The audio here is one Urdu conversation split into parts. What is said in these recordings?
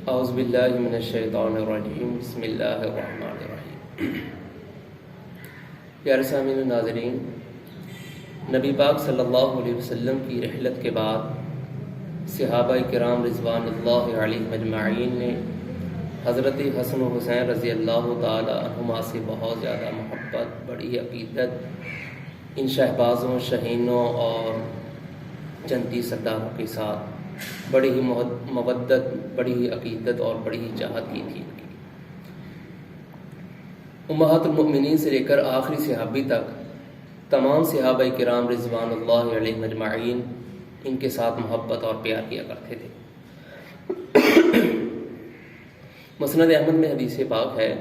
اعوذ باللہ من الشیطان الرجیم بسم اللہ الرحمن الرحیم۔ پیارے سامعین و ناظرین، نبی پاک صلی اللہ علیہ وسلم کی رحلت کے بعد صحابہ کرام رضوان اللہ علیہم اجمعین نے حضرت حسن و حسین رضی اللہ تعالی عنہما سے بہت زیادہ محبت، بڑی عقیدت ان شہبازوں، شہینوں اور جنتی سرداروں کے ساتھ بڑی ہی مودت، بڑی ہی عقیدت اور بڑی ہی چاہت کی تھی۔ امہات المؤمنین سے لے کر آخری صحابی تک تمام صحابہ کرام رضوان اللہ علیہم اجمعین ان کے ساتھ محبت اور پیار کیا کرتے تھے۔ مسند احمد میں حدیث پاک ہے،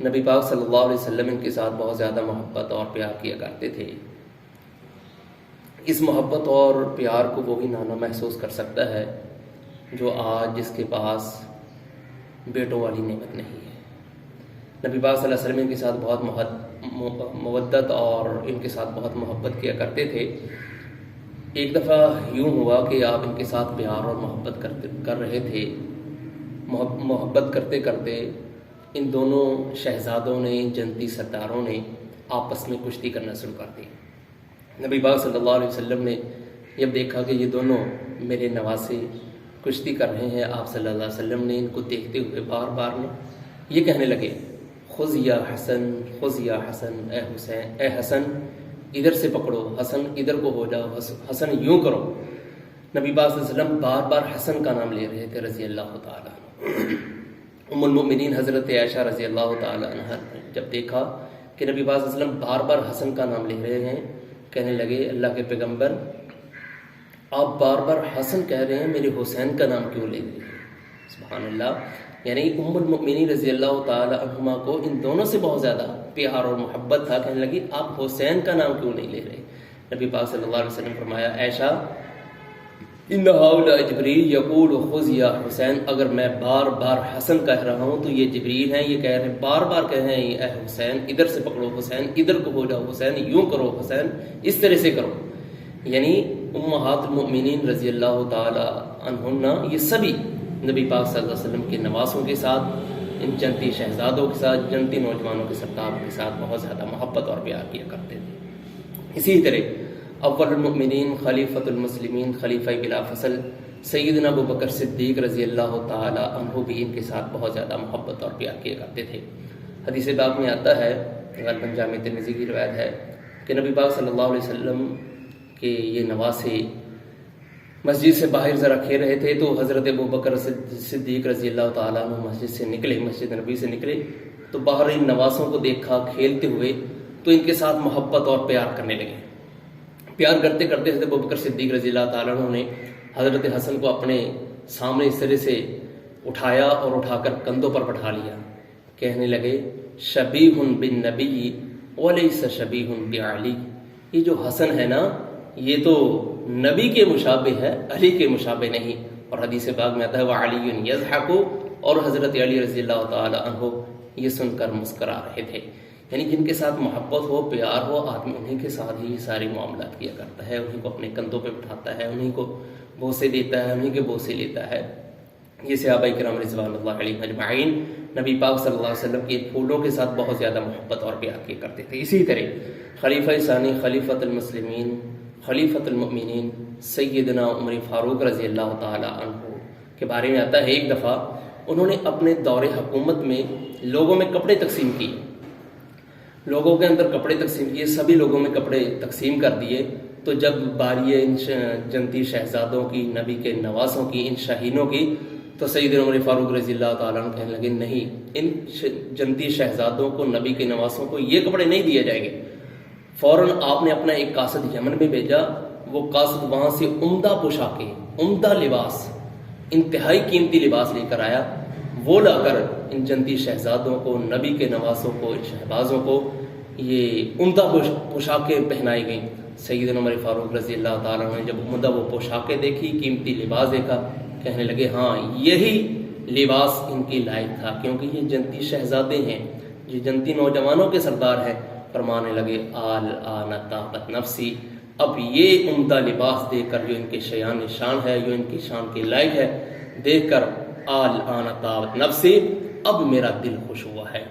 نبی پاک صلی اللہ علیہ وسلم ان کے ساتھ بہت زیادہ محبت اور پیار کیا کرتے تھے۔ اس محبت اور پیار کو وہی نانا محسوس کر سکتا ہے جو آج جس کے پاس بیٹوں والی نعمت نہیں ہے۔ نبی پاک صلی اللہ علیہ وسلم ان کے ساتھ بہت مودت اور ان کے ساتھ بہت محبت کیا کرتے تھے۔ ایک دفعہ یوں ہوا کہ آپ ان کے ساتھ پیار اور محبت کر رہے تھے۔ محبت کرتے کرتے ان دونوں شہزادوں نے، جنتی سرداروں نے آپس میں کشتی کرنا شروع کر دی۔ نبی پاک صلی اللہ علیہ وسلم نے جب دیکھا کہ یہ دونوں میرے نواسے کشتی کر رہے ہیں، آپ صلی اللہ علیہ وسلم نے ان کو دیکھتے ہوئے بار بار یہ کہنے لگے، خذ یا حسن، خذ یا حسن، اے حسین، اے حسن ادھر سے پکڑو، حسن ادھر کو ہو جاؤ، حسن یوں کرو۔ نبی پاک صلی اللہ علیہ وسلم بار بار حسن کا نام لے رہے تھے رضی اللہ تعالیٰ عنہ۔ ام المؤمنین حضرت عائشہ رضی اللہ تعالیٰ عنہ نے جب دیکھا کہ نبی پاک صلی اللہ علیہ وسلم بار بار حسن کا نام لے رہے ہیں، کہنے لگے، اللہ کے پیغمبر آپ بار بار حسن کہہ رہے ہیں، میرے حسین کا نام کیوں لے رہے ہیں؟ سبحان اللہ، یعنی ام المؤمنین رضی اللہ تعالی عنہما کو ان دونوں سے بہت زیادہ پیار اور محبت تھا۔ کہنے لگی آپ حسین کا نام کیوں نہیں لے رہے؟ نبی پاک صلی اللہ علیہ وسلم فرمایا، عائشہ ان ہؤلاء جبریل یقول خذ یا حسین، اگر میں بار بار حسن کہہ رہا ہوں تو یہ جبریل ہیں، یہ کہہ رہے ہیں بار بار کہہ رہے ہیں، اے حسین ادھر سے پکڑو، حسین ادھر کو ہو جاؤ، حسین یوں کرو، حسین اس طرح سے کرو۔ یعنی امہات المؤمنین رضی اللہ تعالی عنہن یہ سبھی نبی پاک صلی اللہ علیہ وسلم کے نواسوں کے ساتھ، ان جنتی شہزادوں کے ساتھ، جنتی نوجوانوں کے سرداروں کے ساتھ بہت زیادہ محبت اور پیار کیا کرتے تھے۔ اسی طرح اول المؤمنین خلیفۃ المسلمین، خلیفہ بلا فصل سیدنا ابوبکر صدیق رضی اللہ تعالی عنہ بھی ان کے ساتھ بہت زیادہ محبت اور پیار کیا کرتے تھے۔ حدیث پاک میں آتا ہے، غالباً جامع ترمذی کی روایت ہے کہ نبی پاک صلی اللہ علیہ وسلم کے یہ نواسے مسجد سے باہر ذرا کھیل رہے تھے تو حضرت ابوبکر صدیق رضی اللہ تعالیٰ عنہ مسجد سے نکلے، مسجد نبی سے نکلے تو باہر ان نواسوں کو دیکھا کھیلتے ہوئے تو ان کے ساتھ محبت اور پیار کرنے لگے۔ پیار کرتے کرتے حضرت ابوبکر صدیق رضی اللہ تعالیٰ عنہ نے حضرت حسن کو اپنے سامنے اس طرح سے اٹھایا اور اٹھا کر کندھوں پر بٹھا لیا۔ کہنے لگے، شبیہ بالنبی ولیس شبیہ بعلی، یہ جو حسن ہے نا یہ تو نبی کے مشابہ ہے، علی کے مشابہ نہیں۔ اور حدیث پاک میں آتا ہے وعلی یضحک، اور حضرت علی رضی اللہ تعالی عنہ یہ سن کر مسکرا رہے تھے۔ یعنی جن کے ساتھ محبت ہو، پیار ہو، آدمی انہیں کے ساتھ ہی سارے معاملات کیا کرتا ہے، انہیں کو اپنے کندھوں پہ بٹھاتا ہے، انہیں کو بوسے دیتا ہے، انہیں کے بوسے لیتا ہے۔ یہ صحابہ کرام رضوان اللہ علیہم اجمعین نبی پاک صلی اللہ علیہ وسلم کے پھولوں کے ساتھ بہت زیادہ محبت اور پیار کیا کرتے تھے۔ اسی طرح خلیفہ ثانی خلیفۃ المسلمین خلیفۃ المؤمنین سیدنا عمر فاروق رضی اللہ تعالی عنہ کے بارے میں آتا ہے، ایک دفعہ انہوں نے اپنے دور حکومت میں لوگوں میں کپڑے تقسیم کیے، لوگوں کے اندر کپڑے تقسیم کیے، سبھی لوگوں میں کپڑے تقسیم کر دیے۔ تو جب باری ان جنتی شہزادوں کی، نبی کے نواسوں کی، ان شاہینوں کی، تو سیدنا عمر فاروق رضی اللہ تعالیٰ عنہ کہنے لگے، نہیں، ان جنتی شہزادوں کو، نبی کے نواسوں کو یہ کپڑے نہیں دیے جائیں گے۔ فوراً آپ نے اپنا ایک قاصد یمن میں بھیجا، وہ قاصد وہاں سے عمدہ پوشاکیں، عمدہ لباس، انتہائی قیمتی لباس لے کر آیا۔ وہ لا کر ان جنتی شہزادوں کو، نبی کے نواسوں کو، ان شہبازوں کو یہ عمدہ پوشاکیں پہنائی گئیں۔ سیدنا عمر فاروق رضی اللہ تعالیٰ نے جب عمدہ وہ پوشاکیں دیکھی، قیمتی لباس دیکھا، کہنے لگے ہاں یہی لباس ان کی لائق تھا، کیونکہ یہ جنتی شہزادے ہیں، یہ جنتی نوجوانوں کے سردار ہیں۔ فرمانے لگے آل آن طابت نفسی، اب یہ عمدہ لباس دیکھ کر جو ان کے شیان شان ہے، جو ان کی شان کے لائق ہے، دیکھ کر الآن طابت نفسی، اب میرا دل خوش ہوا ہے۔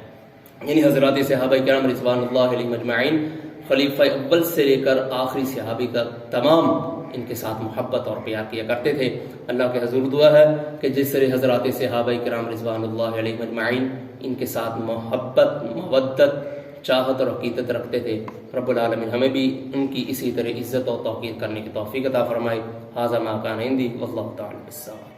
یعنی حضرات صحابہ کرام رضوان اللہ علیہم اجمعین، خلیفہ اول سے لے کر آخری صحابی کا تمام ان کے ساتھ محبت اور پیار کیا کرتے تھے۔ اللہ کے حضور دعا ہے کہ جس طرح حضرات صحابہ کرام رضوان اللہ علیہم اجمعین ان کے ساتھ محبت، مودت، چاہت اور عقیدت رکھتے تھے، رب العالمین ہمیں بھی ان کی اسی طرح عزت اور توقیر کرنے کی توفیق عطا فرمائے۔ ھذا ما کان عندی واللہ تعالی بالصواب۔